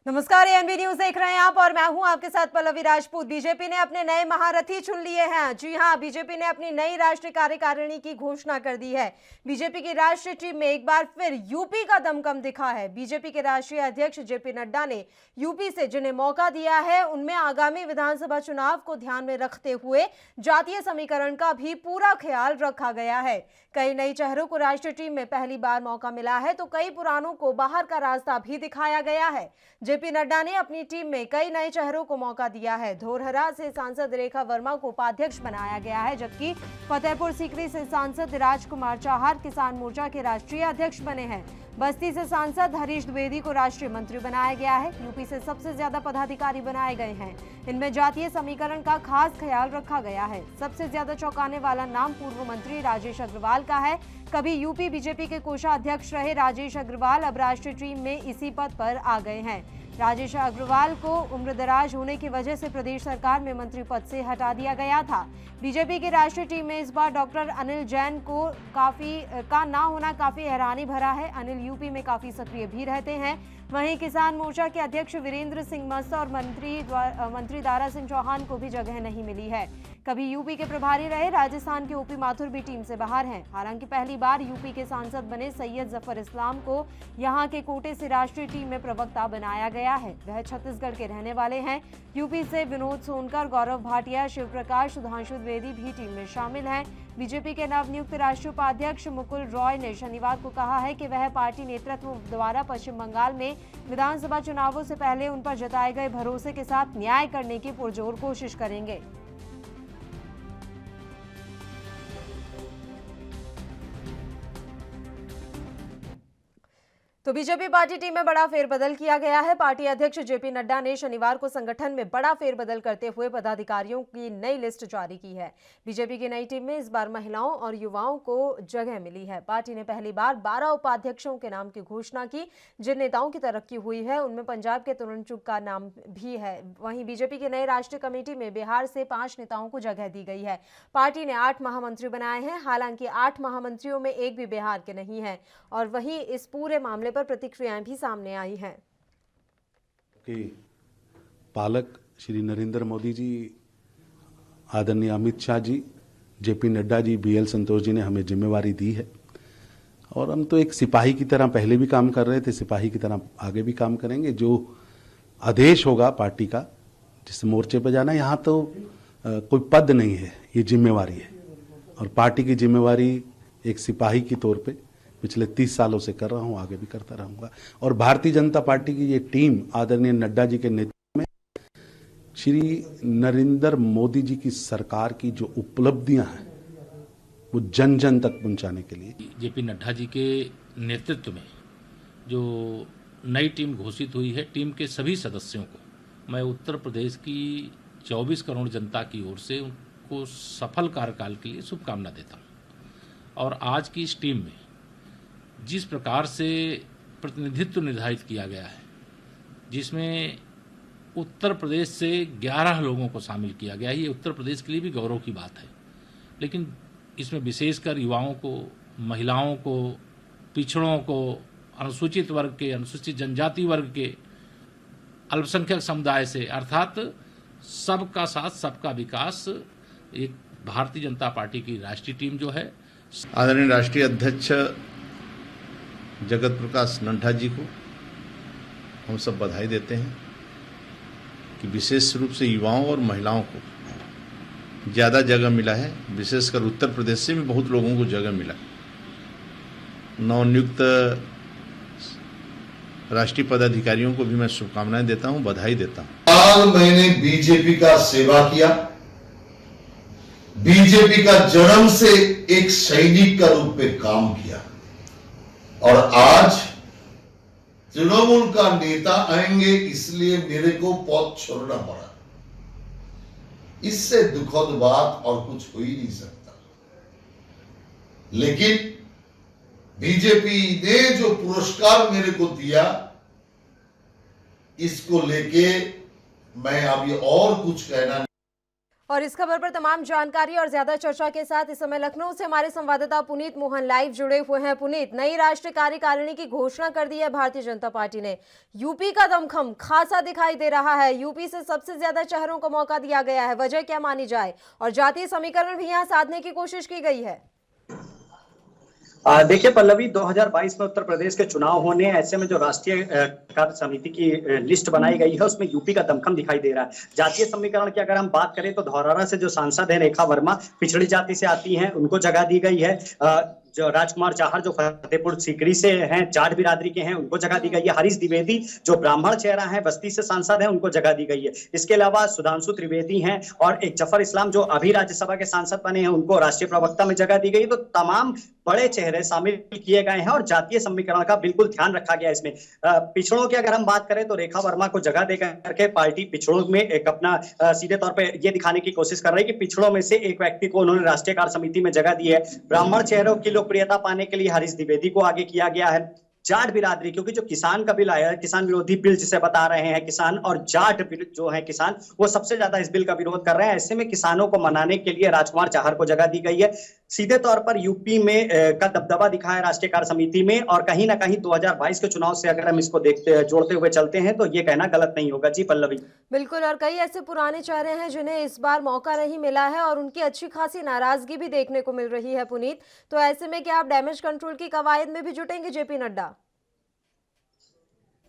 नमस्कार, ANB news देख रहे हैं आप और मैं हूं आपके साथ पल्लवी राजपूत। बीजेपी ने अपने नए महारथी चुन लिए हैं। जी हां, बीजेपी ने अपनी नई राष्ट्रीय कार्यकारिणी की घोषणा कर दी है। बीजेपी की राष्ट्रीय टीम में एक बार फिर यूपी का दमखम दिखा है। बीजेपी के राष्ट्रीय अध्यक्ष जेपी नड्डा ने यूपी से जिन्हें मौका दिया है उनमें आगामी विधानसभा चुनाव को ध्यान में रखते हुए जातीय समीकरण का भी पूरा ख्याल रखा गया है। कई नए चेहरों को राष्ट्रीय टीम में पहली बार मौका मिला है तो कई पुरानों को बाहर का रास्ता भी दिखाया गया है। जेपी नड्डा ने अपनी टीम में कई नए चेहरों को मौका दिया है। धोरहरा से सांसद रेखा वर्मा को उपाध्यक्ष बनाया गया है, जबकि फतेहपुर सीकरी से सांसद राजकुमार चाहर किसान मोर्चा के राष्ट्रीय अध्यक्ष बने हैं। बस्ती से सांसद हरीश द्विवेदी को राष्ट्रीय मंत्री बनाया गया है। यूपी से सबसे ज्यादा पदाधिकारी बनाए गए हैं। इनमें जातीय समीकरण का खास ख्याल रखा गया है। सबसे ज्यादा चौंकाने वाला नाम पूर्व मंत्री राजेश अग्रवाल का है। कभी यूपी बीजेपी के कोषाध्यक्ष रहे राजेश अग्रवाल अब राष्ट्रीय टीम में इसी पद पर आ गए हैं। राजेश अग्रवाल को उम्रदराज होने की वजह से प्रदेश सरकार में मंत्री पद से हटा दिया गया था। बीजेपी की राष्ट्रीय टीम में इस बार डॉक्टर अनिल जैन का ना होना काफी हैरानी भरा है। अनिल यूपी में काफी सक्रिय भी रहते हैं। वहीं किसान मोर्चा के अध्यक्ष वीरेंद्र सिंह मस्त और मंत्री दारा सिंह चौहान को भी जगह नहीं मिली है। कभी यूपी के प्रभारी रहे राजस्थान के ओपी माथुर भी टीम से बाहर हैं। हालांकि पहली बार यूपी के सांसद बने सैयद जफर इस्लाम को यहां के कोटे से राष्ट्रीय टीम में प्रवक्ता बनाया गया है। वह छत्तीसगढ़ के रहने वाले हैं। यूपी से विनोद सोनकर, गौरव भाटिया, शिव प्रकाश, सुधांशु द्विवेदी भी टीम में शामिल हैं। बीजेपी के नवनियुक्त राष्ट्रीय उपाध्यक्ष मुकुल रॉय ने शनिवार को कहा है कि वह पार्टी नेतृत्व द्वारा पश्चिम बंगाल में विधानसभा चुनावों से पहले उन पर जताए गए भरोसे के साथ न्याय करने की पुरजोर कोशिश करेंगे। तो बीजेपी पार्टी टीम में बड़ा फेरबदल किया गया है। पार्टी अध्यक्ष जेपी नड्डा ने शनिवार को संगठन में बड़ा फेरबदल करते हुए पदाधिकारियों की नई लिस्ट जारी की है। बीजेपी की नई टीम में इस बार महिलाओं और युवाओं को जगह मिली है। पार्टी ने पहली बार 12 उपाध्यक्षों के नाम की घोषणा की। जिन नेताओं की तरक्की हुई है उनमें पंजाब के तरुण चुग का नाम भी है। वहीं बीजेपी की नई राष्ट्रीय कमेटी में बिहार से 5 नेताओं को जगह दी गई है। पार्टी ने 8 महामंत्री बनाए हैं। हालांकि 8 महामंत्रियों में एक भी बिहार के नहीं है और वहीं इस पूरे मामले पर प्रतिक्रियाएं भी सामने आई हैं। पालक श्री नरेंद्र मोदी जी, आदरणीय अमित शाह जी, जेपी नड्डा जी, बीएल संतोष जी ने हमें जिम्मेवारी दी है और हम तो एक सिपाही की तरह पहले भी काम कर रहे थे, सिपाही की तरह आगे भी काम करेंगे। जो आदेश होगा पार्टी का, जिस मोर्चे पर जाना, यहाँ तो कोई पद नहीं है, ये जिम्मेवारी है और पार्टी की जिम्मेवारी एक सिपाही के तौर पे पिछले 30 सालों से कर रहा हूँ, आगे भी करता रहूंगा। और भारतीय जनता पार्टी की ये टीम आदरणीय नड्डा जी के नेतृत्व में श्री नरेंद्र मोदी जी की सरकार की जो उपलब्धियां हैं वो जन जन तक पहुंचाने के लिए जेपी नड्डा जी के नेतृत्व में जो नई टीम घोषित हुई है, टीम के सभी सदस्यों को मैं उत्तर प्रदेश की 24 करोड़ जनता की ओर से उनको सफल कार्यकाल के लिए शुभकामना देता हूँ। और आज की इस टीम में जिस प्रकार से प्रतिनिधित्व निर्धारित किया गया है, जिसमें उत्तर प्रदेश से 11 लोगों को शामिल किया गया है, ये उत्तर प्रदेश के लिए भी गौरव की बात है। लेकिन इसमें विशेषकर युवाओं को, महिलाओं को, पिछड़ों को, अनुसूचित वर्ग के, अनुसूचित जनजाति वर्ग के, अल्पसंख्यक समुदाय से, अर्थात सबका साथ सबका विकास, एक भारतीय जनता पार्टी की राष्ट्रीय टीम जो है। आदरणीय राष्ट्रीय अध्यक्ष जगत प्रकाश नड्डा जी को हम सब बधाई देते हैं कि विशेष रूप से युवाओं और महिलाओं को ज़्यादा जगह मिला है। विशेषकर उत्तर प्रदेश से भी बहुत लोगों को जगह मिला। नवनियुक्त राष्ट्रीय पदाधिकारियों को भी मैं शुभकामनाएं देता हूं, बधाई देता हूं। साल मैंने बीजेपी का सेवा किया, बीजेपी का जन्म से एक सैनिक का रूप में काम किया और आज तृणमूल का नेता आएंगे इसलिए मेरे को पद छोड़ना पड़ा। इससे दुखद बात और कुछ हो ही नहीं सकता। लेकिन बीजेपी ने जो पुरस्कार मेरे को दिया, इसको लेके मैं अभी और कुछ कहना नहीं। और इस खबर पर तमाम जानकारी और ज्यादा चर्चा के साथ इस समय लखनऊ से हमारे संवाददाता पुनीत मोहन लाइव जुड़े हुए हैं। पुनीत, नई राष्ट्रीय कार्यकारिणी की घोषणा कर दी है भारतीय जनता पार्टी ने। यूपी का दमखम खासा दिखाई दे रहा है। यूपी से सबसे ज्यादा चेहरों को मौका दिया गया है, वजह क्या मानी जाए? और जातीय समीकरण भी यहाँ साधने की कोशिश की गई है। देखिए पल्लवी, 2022 में उत्तर प्रदेश के चुनाव होने, ऐसे में जो राष्ट्रीय कार्य समिति की लिस्ट बनाई गई है उसमें यूपी का दमखम दिखाई दे रहा है। जातीय समीकरण की अगर हम बात करें तो धौरहरा से जो सांसद है रेखा वर्मा, पिछड़ी जाति से आती हैं, उनको जगह दी गई है। जो राजकुमार चाहर जो फतेहपुर सीकरी से हैं, जाट बिरादरी के हैं, उनको जगह दी गई है। हरीश द्विवेदी जो ब्राह्मण चेहरा है, बस्ती से सांसद हैं, उनको जगह दी गई है। इसके अलावा सुधांशु त्रिवेदी हैं और एक जफर इस्लाम जो अभी राज्यसभा के सांसद बने हैं, उनको राष्ट्रीय प्रवक्ता में जगह दी गई। तो तमाम बड़े चेहरे शामिल किए गए हैं और जातीय समीकरण का बिल्कुल ध्यान रखा गया इसमें। पिछड़ों की अगर हम बात करें तो रेखा वर्मा को जगह दे करके पार्टी पिछड़ों में एक अपना सीधे तौर पे ये दिखाने की कोशिश कर रही है कि पिछड़ों में से एक व्यक्ति को उन्होंने राष्ट्रीय कार्य समिति में जगह दी है। ब्राह्मण चेहरों की लोकप्रियता पाने के लिए हरीश द्विवेदी को आगे किया गया है। जाट बिरादरी, क्योंकि जो किसान का बिल आया है, किसान विरोधी बिल जिसे बता रहे हैं, किसान और जाट जो है किसान, वो सबसे ज्यादा इस बिल का विरोध कर रहे हैं। ऐसे में किसानों को मनाने के लिए राजकुमार चाहर को जगह दी गई है। सीधे तौर पर यूपी में का दबदबा दिखा है राष्ट्रीय कार्य समिति में, और कहीं ना कहीं 2022 के चुनाव से अगर हम इसको देखते जोड़ते हुए चलते हैं तो ये कहना गलत नहीं होगा। जी पल्लवी। बिल्कुल, और कई ऐसे पुराने चेहरे हैं जिन्हें इस बार मौका नहीं मिला है और उनकी अच्छी खासी नाराजगी भी देखने को मिल रही है। पुनीत, तो ऐसे में क्या आप डैमेज कंट्रोल की कवायद में भी जुटेंगे जेपी नड्डा?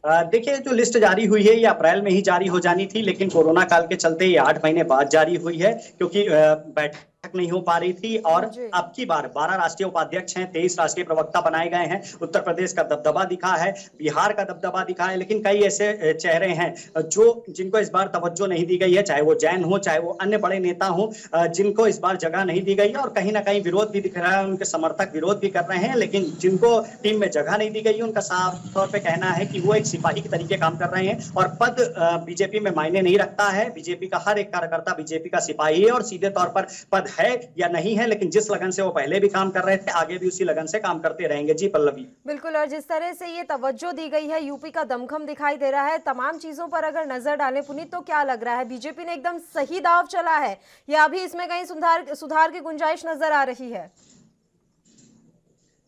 देखिए, जो लिस्ट जारी हुई है ये अप्रैल में ही जारी हो जानी थी, लेकिन कोरोना काल के चलते ये 8 महीने बाद जारी हुई है, क्योंकि बैठक नहीं हो पा रही थी। और अब की बार 12 राष्ट्रीय उपाध्यक्ष हैं, 23 राष्ट्रीय प्रवक्ता बनाए गए हैं। उत्तर प्रदेश का दबदबा दिखा है, बिहार का दबदबा दिखा है, लेकिन कई ऐसे चेहरे हैं जो जिनको इस बार तवज्जो नहीं दी गई है, चाहे वो जैन हो, चाहे वो अन्य बड़े नेता हो, जिनको इस बार जगह नहीं दी गई है। और कहीं ना कहीं विरोध भी दिख रहा है, उनके समर्थक विरोध भी कर रहे हैं, लेकिन जिनको टीम में जगह नहीं दी गई है उनका साफ तौर पर कहना है कि वो एक सिपाही के तरीके काम कर रहे हैं और पद बीजेपी में मायने नहीं रखता है। बीजेपी का हर एक कार्यकर्ता बीजेपी का सिपाही है और सीधे तौर पर पद है या नहीं है, लेकिन जिस लगन से वो पहले भी काम कर रहे थे आगे भी उसी लगन से काम करते रहेंगे। जी पल्लवी। बिल्कुल, और जिस तरह से ये तवज्जो दी गई है, यूपी का दमखम दिखाई दे रहा है, तमाम चीजों पर अगर नजर डालें पुनीत, तो क्या लग रहा है बीजेपी ने एकदम सही दाव चला है या अभी इसमें कहीं सुधार की गुंजाइश नजर आ रही है?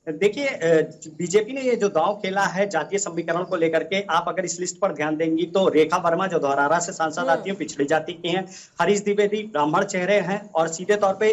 देखिए, बीजेपी ने ये जो दांव खेला है जातीय समीकरण को लेकर के, आप अगर इस लिस्ट पर ध्यान देंगी तो रेखा वर्मा जो धौरहरा से सांसद आती है, पिछड़ी जाति के हैं। हरीश द्विवेदी ब्राह्मण चेहरे हैं और सीधे तौर पे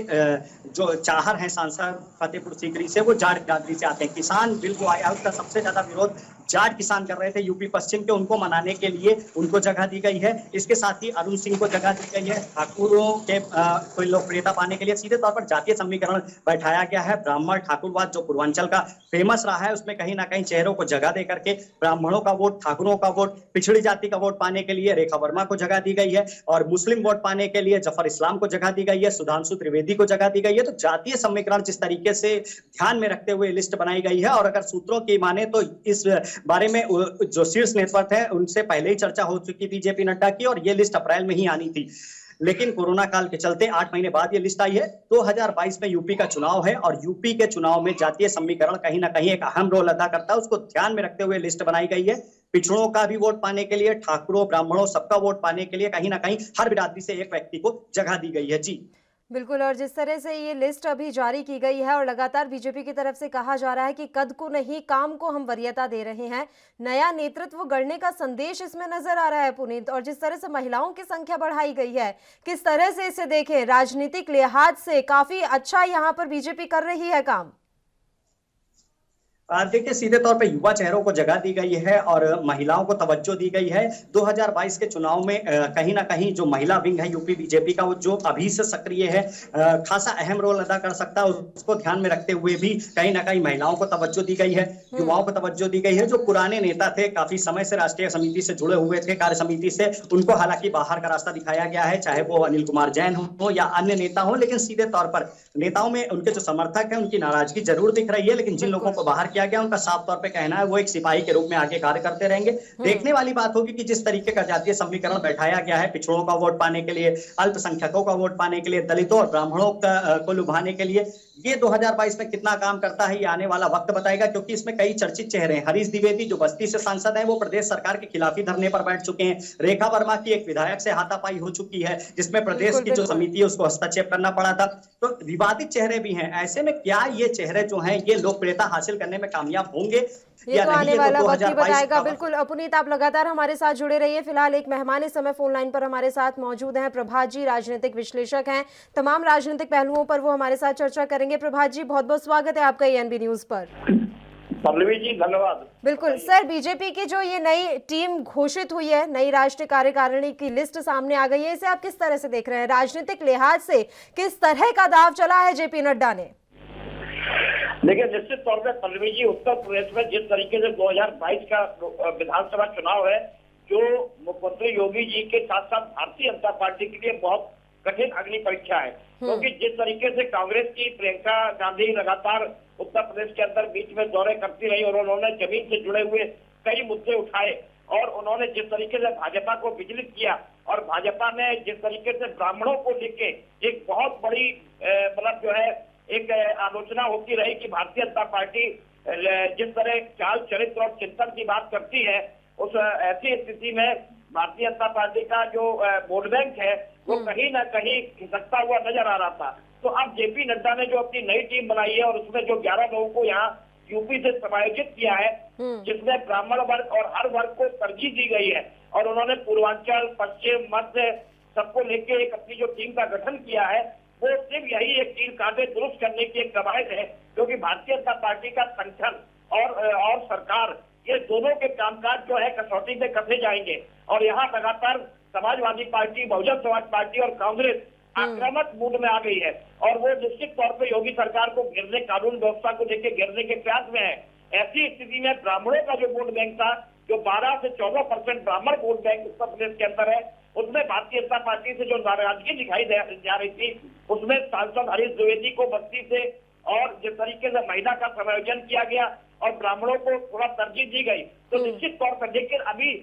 जो चाहर हैं सांसद फतेहपुर सीकरी से, वो जाट बिरादरी से आते हैं। किसान बिल जो आया उसका सबसे ज्यादा विरोध जाट किसान कर रहे थे यूपी पश्चिम के, उनको मनाने के लिए उनको जगह दी गई है। इसके साथ ही अरुण सिंह को जगह दी गई है, ठाकुरों के कोई लोकप्रियता पाने के लिए सीधे तौर पर जातीय समीकरण बैठाया गया है। ब्राह्मण ठाकुरवाद जो पूर्वांचल का फेमस रहा है, उसमें कहीं ना कहीं चेहरों को जगह दे करके ब्राह्मणों का वोट, ठाकुरों का वोट, पिछड़ी जाति का वोट पाने के लिए रेखा वर्मा को जगह दी गई है और मुस्लिम वोट पाने के लिए जफर इस्लाम को जगह दी गई है, सुधांशु त्रिवेदी को जगह दी गई है। तो जातीय समीकरण जिस तरीके से ध्यान में रखते हुए लिस्ट बनाई गई है, और अगर सूत्रों की माने तो इस बारे में जो शीर्ष नेतृत्व है उनसे पहले ही चर्चा हो चुकी थी जेपी नड्डा की, और ये लिस्ट अप्रैल में ही आनी थी, लेकिन कोरोना काल के चलते 8 महीने बाद ये लिस्ट आई है। 2022 में यूपी का चुनाव है और यूपी के चुनाव में जातीय समीकरण कहीं ना कहीं एक अहम रोल अदा करता है, उसको ध्यान में रखते हुए लिस्ट बनाई गई है। पिछड़ों का भी वोट पाने के लिए, ठाकुरों ब्राह्मणों सबका वोट पाने के लिए कहीं ना कहीं हर बिरादरी से एक व्यक्ति को जगह दी गई है। जी बिल्कुल, और जिस तरह से ये लिस्ट अभी जारी की गई है और लगातार बीजेपी की तरफ से कहा जा रहा है कि कद को नहीं काम को हम वरीयता दे रहे हैं, नया नेतृत्व गढ़ने का संदेश इसमें नजर आ रहा है पुनीत। और जिस तरह से महिलाओं की संख्या बढ़ाई गई है, किस तरह से इसे देखें? राजनीतिक लिहाज से काफी अच्छा यहाँ पर बीजेपी कर रही है काम। देखिए, सीधे तौर पे युवा चेहरों को जगह दी गई है और महिलाओं को तवज्जो दी गई है। 2022 के चुनाव में कहीं ना कहीं जो महिला विंग है यूपी बीजेपी का, वो जो अभी से सक्रिय है, खासा अहम रोल अदा कर सकता है। उसको ध्यान में रखते हुए भी कहीं ना कहीं महिलाओं को तवज्जो दी गई है, युवाओं को तवज्जो दी गई है। जो पुराने नेता थे, काफी समय से राष्ट्रीय समिति से जुड़े हुए थे, कार्य समिति से, उनको हालांकि बाहर का रास्ता दिखाया गया है, चाहे वो अनिल कुमार जैन हो या अन्य नेता हो, लेकिन सीधे तौर पर नेताओं में उनके जो समर्थक है उनकी नाराजगी जरूर दिख रही है, लेकिन जिन लोगों को बाहर किया गया उनका साफ तौर पे कहना है वो एक सिपाही के रूप में आगे कार्य करते रहेंगे। देखने वाली बात होगी कि जिस तरीके का जातीय समीकरण बैठाया गया है, पिछड़ों का वोट पाने के लिए, अल्पसंख्यकों का वोट पाने के लिए, दलितों और ब्राह्मणों को लुभाने के लिए, ये 2022 में कितना काम करता है ये आने वाला वक्त बताएगा, क्योंकि इसमें कई चर्चित चेहरे हैं। हरीश द्विवेदी जो बस्ती से सांसद हैं, वो प्रदेश सरकार के खिलाफ ही धरने पर बैठ चुके हैं। रेखा वर्मा की एक विधायक से हाथापाई हो चुकी है, जिसमें प्रदेश की जो समिति है उसको हस्तक्षेप करना पड़ा था। तो विवादित चेहरे भी हैं। ऐसे में क्या ये चेहरे जो हैं ये लोकप्रियता हासिल करने में कामयाब होंगे ये या तो नहीं? आने ये वाला तो वक्त ही 2022 बताएगा। का बिल्कुल पुनीत, आप लगातार हमारे साथ जुड़े रहिए। फिलहाल एक मेहमान इस समय फोन लाइन पर हमारे साथ मौजूद हैं। प्रभात जी राजनीतिक विश्लेषक हैं, तमाम राजनीतिक पहलुओं पर वो हमारे साथ चर्चा करेंगे। प्रभात जी, बहुत बहुत स्वागत है आपका एएनबी न्यूज पर। पल्लवी जी धन्यवाद। बिल्कुल सर, बीजेपी की जो ये नई टीम घोषित हुई है, नई राष्ट्रीय कार्यकारिणी की लिस्ट सामने आ गई है, इसे आप किस तरह से देख रहे हैं? राजनीतिक लिहाज से किस तरह का दाव चला है जेपी नड्डा ने? देखिए, निश्चित तौर पे पल्लवी जी, उत्तर प्रदेश में जिस तरीके से 2022 का विधानसभा चुनाव है, जो मुख्यमंत्री योगी जी के साथ साथ भारतीय जनता पार्टी के लिए बहुत कठिन अग्नि परीक्षा है, क्योंकि जिस तरीके से कांग्रेस की प्रियंका गांधी लगातार उत्तर प्रदेश के अंदर बीच में दौरे करती रही और उन्होंने जमीन से जुड़े हुए कई मुद्दे उठाए और उन्होंने जिस तरीके से भाजपा को विचलित किया और भाजपा ने जिस तरीके से ब्राह्मणों को लेके एक बहुत बड़ी मतलब जो है एक आलोचना होती रही कि भारतीय जनता पार्टी जिस तरह चाल चरित्र और चिंतन की बात करती है, उस ऐसी स्थिति में भारतीय जनता पार्टी का जो वोट बैंक है वो कहीं ना कहीं खिसकता हुआ नजर आ रहा था। तो अब जेपी नड्डा ने जो अपनी नई टीम बनाई है और उसमें जो 11 लोगों को यहाँ यूपी से समायोजित किया है, जिसमें ब्राह्मण वर्ग और हर वर्ग को तरजीह दी गई है और उन्होंने पूर्वांचल, पश्चिम, मध्य सबको लेके एक अपनी जो टीम का गठन किया है, वो सिर्फ यही एक कील कांटे दुरुस्त करने की एक कवायद है, क्योंकि भारतीय जनता पार्टी का संगठन और सरकार ये दोनों के कामकाज जो है कसौटी में कसे जाएंगे और यहाँ लगातार समाजवादी पार्टी, बहुजन समाज पार्टी और कांग्रेस आक्रामक मूड में आ गई है और वो निश्चित तौर पे योगी सरकार को गिरने, कानून व्यवस्था को लेकर गिरने के प्रयास में है। ऐसी स्थिति में ब्राह्मणों का जो वोट बैंक था, जो 12 से 14% ब्राह्मण वोट बैंक उत्तर प्रदेश के अंदर है, उसमें भारतीय जनता पार्टी से जो नाराजगी दिखाई जा रही थी, उसमें सांसद हरीश द्विवेदी को बस्ती से और जिस तरीके से महिला का समायोजन किया गया और ब्राह्मणों को थोड़ा तरजीह दी गई, तो निश्चित तौर पर लेकिन अभी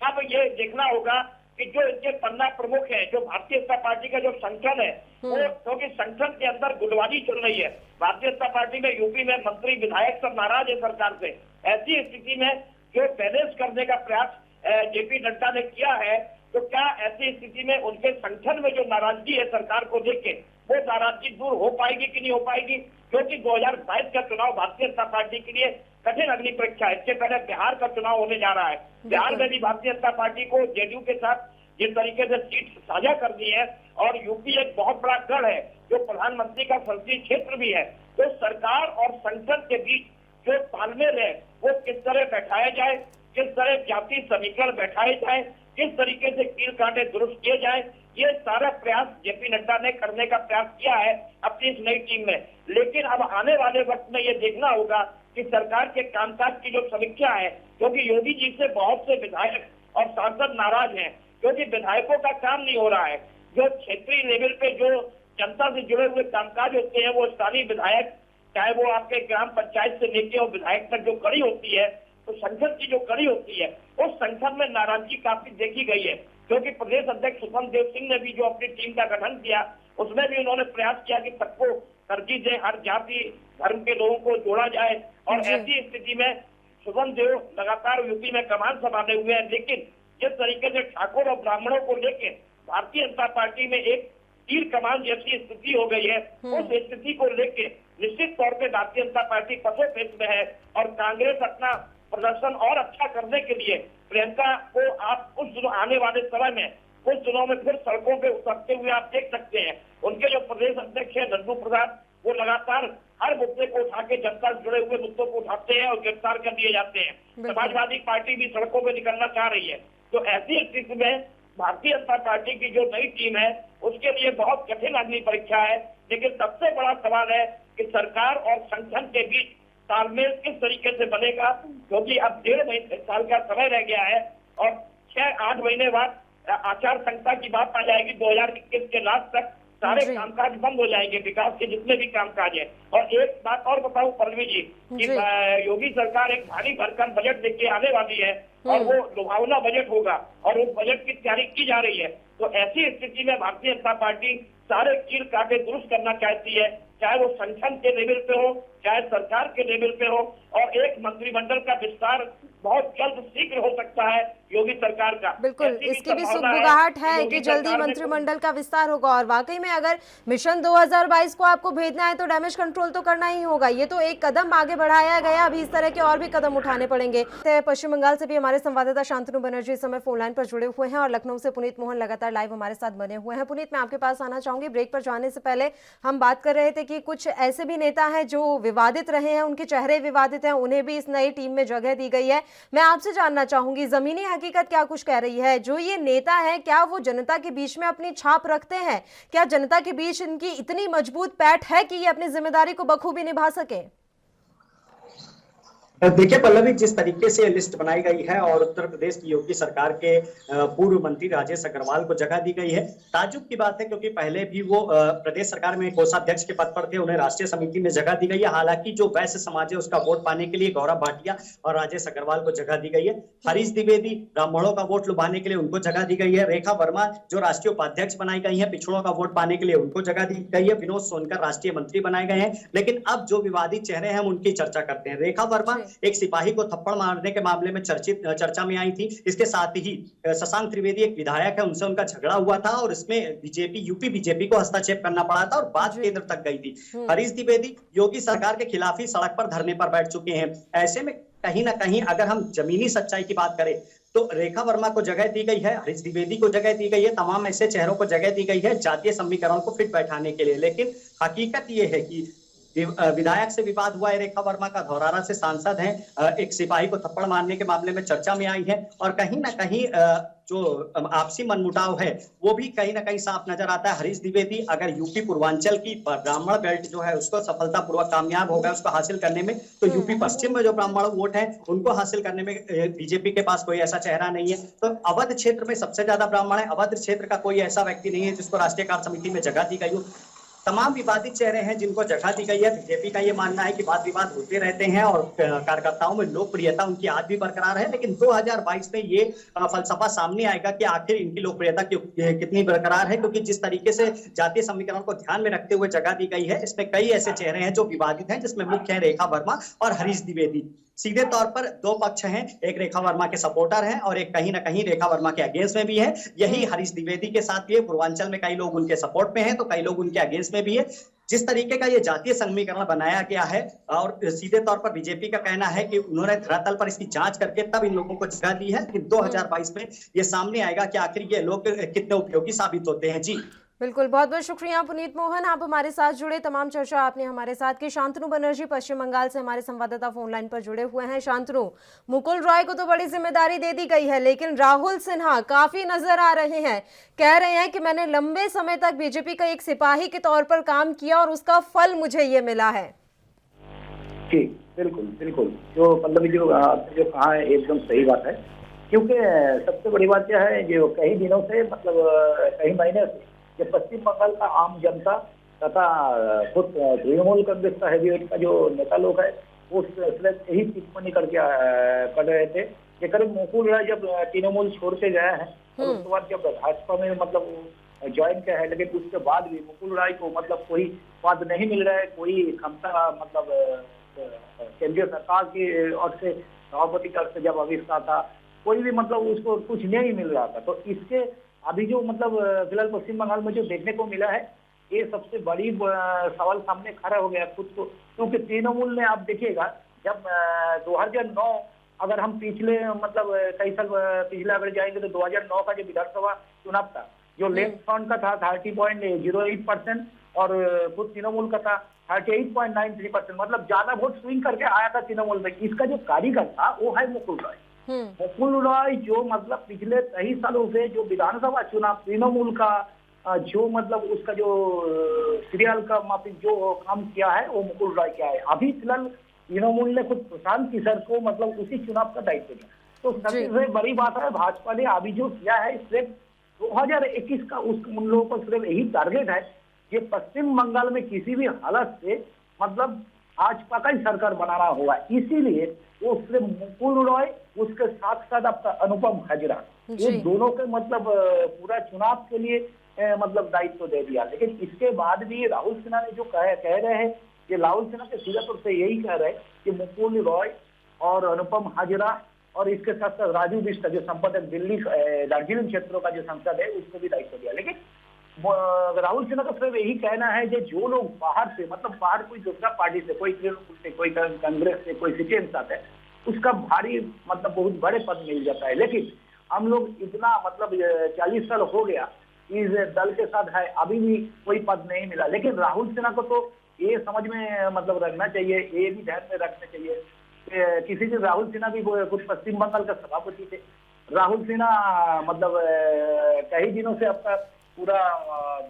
अब ये देखना होगा कि जो इनके पन्ना प्रमुख है, जो भारतीय जनता पार्टी का जो संगठन है, वो क्योंकि संगठन के अंदर गुटबाजी चल रही है। भारतीय जनता पार्टी में यूपी में मंत्री विधायक सब नाराज है सरकार से। ऐसी स्थिति में जो बैलेंस करने का प्रयास जेपी नड्डा ने किया है, तो क्या ऐसी स्थिति में उनके संगठन में जो नाराजगी है सरकार को देख के, वो नाराजगी दूर हो पाएगी कि नहीं हो पाएगी? क्योंकि 2022 का चुनाव भारतीय जनता पार्टी के लिए कठिन अग्नि परीक्षा है। इससे पहले बिहार का चुनाव होने जा रहा है। बिहार में भी भारतीय जनता पार्टी को जेडीयू के साथ जिस तरीके से सीट साझा कर दी है और यूपी एक बहुत बड़ा गढ़ है, जो प्रधानमंत्री का संसदीय क्षेत्र भी है, तो सरकार और संसद के बीच जो तालमेल है वो किस तरह बैठाया जाए, किस तरह जाति समीकरण बैठाए जाए, किस तरीके से कील कांटे दुरुस्त किए जाए, ये सारा प्रयास जेपी नड्डा ने करने का प्रयास किया है अपनी इस नई टीम में। लेकिन अब आने वाले वक्त में ये देखना होगा कि सरकार के कामकाज की जो समीक्षा है, क्योंकि योगी जी से बहुत से विधायक और सांसद नाराज हैं, क्योंकि विधायकों का काम नहीं हो रहा है। जो क्षेत्रीय लेवल पे जो जनता से जुड़े हुए कामकाज होते हैं, वो स्थानीय विधायक, चाहे वो आपके ग्राम पंचायत से लेके और विधायक तक जो कड़ी होती है, तो संसद की जो कड़ी होती है, उस संसद में नाराजगी काफी देखी गई है। क्योंकि प्रदेश अध्यक्ष स्वतंत्र देव सिंह ने भी जो अपनी टीम का गठन किया, उसमें भी उन्होंने प्रयास किया कि सबको तरजीह दें, हर जाति धर्म के लोगों को जोड़ा जाए और ऐसी स्थिति में स्वतंत्र देव लगातार यूपी में कमान संभाले हुए हैं। लेकिन जिस तरीके से ठाकुर और ब्राह्मणों को लेके भारतीय जनता पार्टी में एक तीर कमान जैसी स्थिति हो गई है, उस स्थिति को लेके निश्चित तौर पे भारतीय जनता पार्टी पसोपेश में है और कांग्रेस अपना प्रदर्शन और अच्छा करने के लिए प्रियंका को आप कुछ दिनों आने वाले समय में कुछ दिनों में फिर सड़कों पे उतरते हुए आप देख सकते हैं। उनके जो प्रदेश अध्यक्ष है लड्डू प्रसाद, वो लगातार हर मुद्दे को उठा के जनता से जुड़े हुए मुद्दों को उठाते हैं और गिरफ्तार कर दिए जाते हैं। समाजवादी पार्टी भी सड़कों पे निकलना चाह रही है। तो ऐसी स्थिति में भारतीय जनता पार्टी की जो नई टीम है, उसके लिए बहुत कठिन अग्नि परीक्षा है। लेकिन सबसे बड़ा सवाल है कि सरकार और संगठन के बीच तालमेल किस तरीके से बनेगा, क्योंकि अब 1.5 साल का समय रह गया है और 6-8 महीने बाद आचार संहिता की बात आ जाएगी। 2021 के लास्ट तक सारे कामकाज बंद हो जाएंगे, विकास के जितने भी कामकाज है। और एक बात और बताऊं पल्लवी जी, कि योगी सरकार एक भारी भरकम बजट लेके आने वाली है और वो लुभावना बजट होगा और उस बजट की तैयारी की जा रही है। तो ऐसी स्थिति में भारतीय जनता पार्टी सारे कील कांटे दुरुस्त करना चाहती है, चाहे वो संगठन के लेवल पे हो, चाहे सरकार के लेवल पे हो, और एक मंत्रिमंडल का विस्तार बहुत जल्द शीघ्र हो सकता है योगी सरकार का। बिल्कुल, ऐसी भी इसकी भी संभावना सुगबुगाहट कि है योगी कि जल्दी सरकार में मंत्रिमंडल का विस्तार होगा। और वाकई में अगर मिशन 2022 को आपको भेजना है तो डैमेज कंट्रोल तो करना ही होगा। ये तो एक कदम आगे बढ़ाया गया, अभी इस तरह के और भी कदम उठाने पड़ेंगे। पश्चिम बंगाल से भी हमारे संवाददाता शांतनु बनर्जी इस समय फोन लाइन पर जुड़े हुए हैं और लखनऊ से पुनीत मोहन लगातार लाइव हमारे साथ बने हुए हैं। पुनीत, मैं आपके पास आना चाहूंगी। ब्रेक पर जाने से पहले हम बात कर रहे थे कि कुछ ऐसे भी नेता हैं जो विवादित रहे हैं, उनके चेहरे विवादित हैं, उन्हें भी इस नई टीम में जगह दी गई है। मैं आपसे जानना चाहूंगी, जमीनी हकीकत क्या कुछ कह रही है? जो ये नेता है, क्या वो जनता के बीच में अपनी छाप रखते हैं? क्या जनता के बीच इनकी इतनी मजबूत पैठ है कि ये अपनी जिम्मेदारी को बखूबी निभा सके? देखिए पल्लवी, जिस तरीके से लिस्ट बनाई गई है और उत्तर प्रदेश की योगी सरकार के पूर्व मंत्री राजेश अग्रवाल को जगह दी गई है, ताजुब की बात है क्योंकि पहले भी वो प्रदेश सरकार में कोषाध्यक्ष के पद पर थे, उन्हें राष्ट्रीय समिति में जगह दी गई है। हालांकि जो वैश्य समाज है उसका वोट पाने के लिए गौरव भाटिया और राजेश अग्रवाल को जगह दी गई है। हरीश द्विवेदी ब्राह्मणों का वोट लुभाने के लिए उनको जगह दी गई है। रेखा वर्मा जो राष्ट्रीय उपाध्यक्ष बनाई गई है, पिछड़ों का वोट पाने के लिए उनको जगह दी गई है। विनोद सोनकर राष्ट्रीय मंत्री बनाए गए हैं। लेकिन अब जो विवादित चेहरे हैं उनकी चर्चा करते हैं। रेखा वर्मा एक सिपाही को थप्पड़ मारने के मामले में चर्चा में आई थी। इसके साथ ही शशांक त्रिवेदी एक विधायक है, उनसे उनका झगड़ा हुआ था और इसमें यूपी बीजेपी को हस्तक्षेप करना पड़ा था और बात केंद्र तक गई थी। हरीश द्विवेदी योगी सरकार के खिलाफ ही सड़क पर धरने पर बैठ चुके हैं। ऐसे में कहीं ना कहीं अगर हम जमीनी सच्चाई की बात करें तो रेखा वर्मा को जगह दी गई है, हरीश द्विवेदी को जगह दी गई है, तमाम ऐसे चेहरों को जगह दी गई है जातीय समीकरण को फिट बैठाने के लिए। लेकिन हकीकत ये है कि विधायक से विवाद हुआ है, रेखा वर्मा का धौरारा से सांसद हैं, एक सिपाही को थप्पड़ मारने के मामले में चर्चा में आई है और कहीं ना कहीं जो आपसी मनमुटाव है वो भी कहीं ना कहीं साफ नजर आता है। हरीश द्विवेदी अगर यूपी पूर्वांचल की ब्राह्मण बेल्ट जो है उसको सफलतापूर्वक कामयाब हो गया उसको हासिल करने में, तो यूपी पश्चिम में जो ब्राह्मण वोट है उनको हासिल करने में बीजेपी के पास कोई ऐसा चेहरा नहीं है। तो अवध क्षेत्र में सबसे ज्यादा ब्राह्मण है, अवध क्षेत्र का कोई ऐसा व्यक्ति नहीं है जिसको राष्ट्रीय कार्य समिति में जगह दी गई हो। तमाम विवादित चेहरे हैं जिनको जगह दी गई है। बीजेपी का ये मानना है कि वाद विवाद होते रहते हैं और कार्यकर्ताओं में लोकप्रियता उनकी आज भी बरकरार है, लेकिन 2022 में ये फलसफा सामने आएगा कि आखिर इनकी लोकप्रियता कितनी बरकरार है, क्योंकि जिस तरीके से जातीय समीकरण को ध्यान में रखते हुए जगह दी गई है इसमें कई ऐसे चेहरे हैं जो विवादित हैं, जिसमें मुख्य है रेखा वर्मा और हरीश द्विवेदी। सीधे तौर पर दो पक्ष हैं, एक रेखा वर्मा के सपोर्टर हैं और एक कहीं ना कहीं रेखा वर्मा के अगेंस्ट में भी है। यही हरीश द्विवेदी के साथ भी है, पूर्वांचल में कई लोग उनके सपोर्ट में हैं तो कई लोग उनके अगेंस्ट में भी है। जिस तरीके का ये जातीय समीकरण बनाया गया है और सीधे तौर पर बीजेपी का कहना है कि उन्होंने धरातल पर इसकी जांच करके तब इन लोगों को जगह दी है, लेकिन 2022 में ये सामने आएगा कि आखिर ये लोग कितने उपयोगी साबित होते हैं। जी बिल्कुल, बहुत बहुत शुक्रिया पुनीत मोहन, आप हमारे साथ जुड़े, तमाम चर्चा आपने हमारे साथ की। शांतनु बनर्जी पश्चिम बंगाल से हमारे संवाददाता फोन लाइन पर जुड़े हुए हैं। शांतनु, मुकुल रॉय को तो बड़ी जिम्मेदारी दे दी गई है, लेकिन राहुल सिन्हा काफी नजर आ रहे हैं, कह रहे हैं कि मैंने लंबे समय तक बीजेपी का एक सिपाही के तौर पर काम किया और उसका फल मुझे ये मिला है। जी बिल्कुल बिल्कुल, जो पल्लवी जो आपने जो कहा है एकदम सही बात है, क्योंकि सबसे बड़ी बात क्या है, जो कई दिनों से मतलब कई महीने से कि पश्चिम बंगाल का आम जनता तथा खुद तृणमूल कांग्रेस का हैवीवेट का जो नेता लोग है वो सिर्फ यही टिप्पणी करके कर रहे थे कि करीब मुकुल राय जब तृणमूल छोड़ के गया है और उसके बाद जब भाजपा में मतलब ज्वाइन किया है, लेकिन उसके बाद भी मुकुल राय को मतलब कोई पद नहीं मिल रहा है, कोई क्षमता मतलब केंद्रीय सरकार की ओर से सभापति का से जब आविष्कार था कोई भी मतलब उसको कुछ नहीं मिल रहा था। तो इसके अभी जो मतलब फिलहाल पश्चिम बंगाल में जो देखने को मिला है ये सबसे बड़ी सवाल सामने खड़ा हो गया खुद को, क्योंकि तृणमूल ने आप देखिएगा जब 2009 अगर हम पिछले मतलब कई साल पिछले अगर जाएंगे तो 2009 का जो विधानसभा चुनाव था जो लेफ्ट फ्रंट का था 30.08% और खुद तृणमूल का था 38.93%, मतलब ज्यादा वोट स्विंग करके आया था तृणमूल में। इसका जो कारीगर था वो है मुकुल रॉय। मुकुल रॉय जो मतलब पिछले कई सालों से जो विधानसभा चुनाव तृणमूल का जो मतलब उसका जो सीरियल का माफिक जो काम किया है वो मुकुल रॉय किया है। अभी फिलहाल तृणमूल ने खुद प्रशांत किशोर को मतलब उसी चुनाव का दायित्व दिया। तो सबसे बड़ी बात है भाजपा ने अभी जो किया है सिर्फ 2021 का उन लोगों को सिर्फ यही टारगेट है कि पश्चिम बंगाल में किसी भी हालत से मतलब भाजपा का ही सरकार बनाना होगा, इसीलिए वो सिर्फ मुकुल रॉय उसके साथ साथ आपका अनुपम हजरा ये दोनों के मतलब पूरा चुनाव के लिए मतलब दायित्व दे दिया। लेकिन इसके बाद भी राहुल सिन्हा ने जो कह रहे हैं, ये राहुल सिन्हा के सीधे तौर से यही कह रहे हैं कि मुकुल रॉय और अनुपम हाजरा और इसके साथ साथ राजू बिष्ट जो संपादक दिल्ली दार्जिलिंग क्षेत्रों का जो सांसद है उसको भी दायित्व दिया। लेकिन राहुल सिन्हा का सिर्फ यही कहना है कि जो लोग बाहर से, मतलब बाहर कोई दूसरा पार्टी से, कोई तृणमूल से, कोई कांग्रेस से, कोई सीपीएम से आता है, उसका भारी मतलब बहुत बड़े पद मिल जाता है। लेकिन हम लोग इतना मतलब 40 साल हो गया इस दल के साथ है, अभी भी कोई पद नहीं मिला। लेकिन राहुल सिन्हा को तो ये समझ में मतलब रखना चाहिए, ये भी ध्यान में रखना चाहिए। किसी दिन राहुल सिन्हा भी कुछ पश्चिम बंगाल का सभापति थे। राहुल सिन्हा मतलब कई दिनों से अपना पूरा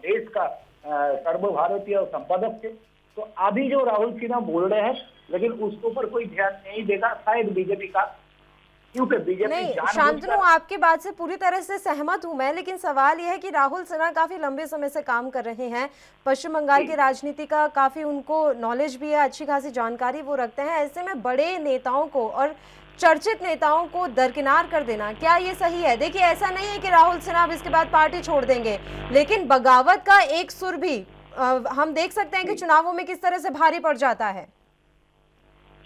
देश का सर्वभारतीय संपादक थे। तो अभी जो राहुल सिन्हा बोल रहे हैं, लेकिन उसके ऊपर कोई ध्यान नहीं देगा शायद बीजेपी का, क्योंकि बीजेपी नहीं, शांतनु आपकी बात से पूरी तरह से सहमत हूं मैं, लेकिन सवाल यह है कि राहुल सिन्हा काफी लंबे समय से काम कर रहे हैं, पश्चिम बंगाल की राजनीति का काफी उनको नॉलेज भी है, अच्छी खासी जानकारी वो रखते हैं। ऐसे में बड़े नेताओं को और चर्चित नेताओं को दरकिनार कर देना, क्या ये सही है? देखिए, ऐसा नहीं है कि राहुल सिन्हा अब इसके बाद पार्टी छोड़ देंगे, लेकिन बगावत का एक सुर भी हम देख सकते हैं कि चुनावों में किस तरह से भारी पड़ जाता है।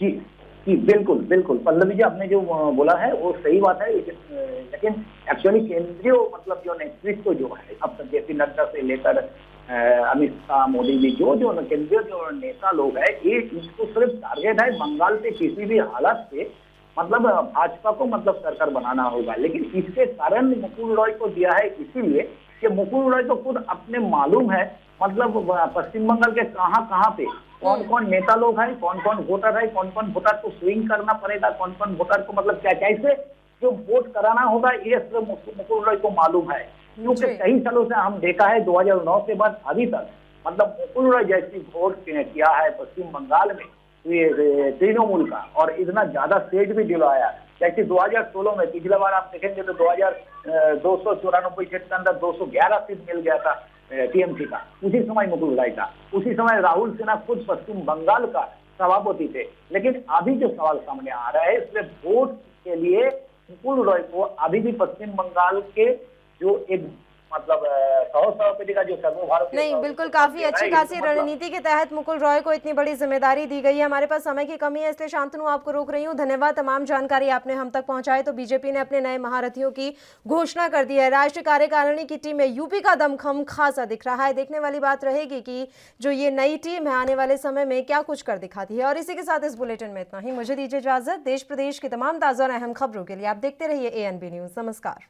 जी बिल्कुल बिल्कुल, पल्लवी जी आपने जो बोला है वो सही बात है। लेकिन एक्चुअली केंद्रीय मतलब जो नेतृत्व जो है, अब तक जेपी नड्डा से लेकर अमित शाह, मोदी जी, जो केंद्रीय जो नेता लोग है, ये इसको सिर्फ टारगेट है बंगाल से किसी भी हालत से मतलब भाजपा को मतलब सरकार बनाना होगा। लेकिन इसके कारण मुकुल रॉय को दिया है इसीलिए कि मुकुल रॉय को खुद अपने मालूम है मतलब पश्चिम बंगाल के कहाँ पे कौन कौन नेता लोग हैं, कौन कौन वोटर है, कौन कौन वोटर को स्विंग करना पड़ेगा, कौन कौन वोटर को मतलब क्या कैसे जो वोट कराना होगा, ये सिर्फ मुकुल रॉय को मालूम है। क्योंकि कई सालों से हम देखा है 2009 के बाद अभी तक मतलब मुकुल रॉय जैसी वोट किया है पश्चिम बंगाल में ये तृणमूल का, और इतना ज्यादा सीट भी दिलवाया। जैसे 2016 में पिछला बार आप देखेंगे तो 294 सीट के अंदर 211 सीट मिल गया था टीएमसी का, उसी समय मुकुल रॉय का। उसी समय राहुल सिन्हा खुद पश्चिम बंगाल का सभापति थे। लेकिन अभी जो सवाल सामने आ रहा है, इसमें वोट के लिए मुकुल रॉय को अभी भी पश्चिम बंगाल के जो एक मतलब सभापति का जो सर्वभारतीय नहीं, बिल्कुल काफी अच्छी खासी रणनीति के तहत मुकुल रॉय को इतनी बड़ी जिम्मेदारी दी गई है। हमारे पास समय की कमी है, इसलिए शांतनु आपको रोक रही हूँ। धन्यवाद, तमाम जानकारी आपने हम तक पहुंचाई। तो बीजेपी ने अपने नए महारथियों की घोषणा कर दी है। राष्ट्रीय कार्यकारिणी की टीम में यूपी का दमखम खासा दिख रहा है। देखने वाली बात रहेगी कि जो ये नई टीम है आने वाले समय में क्या कुछ कर दिखाती है। और इसी के साथ इस बुलेटिन में इतना ही। मुझे दीजिए इजाजत। देश प्रदेश की तमाम ताजा और अहम खबरों के लिए आप देखते रहिए ANB न्यूज। नमस्कार।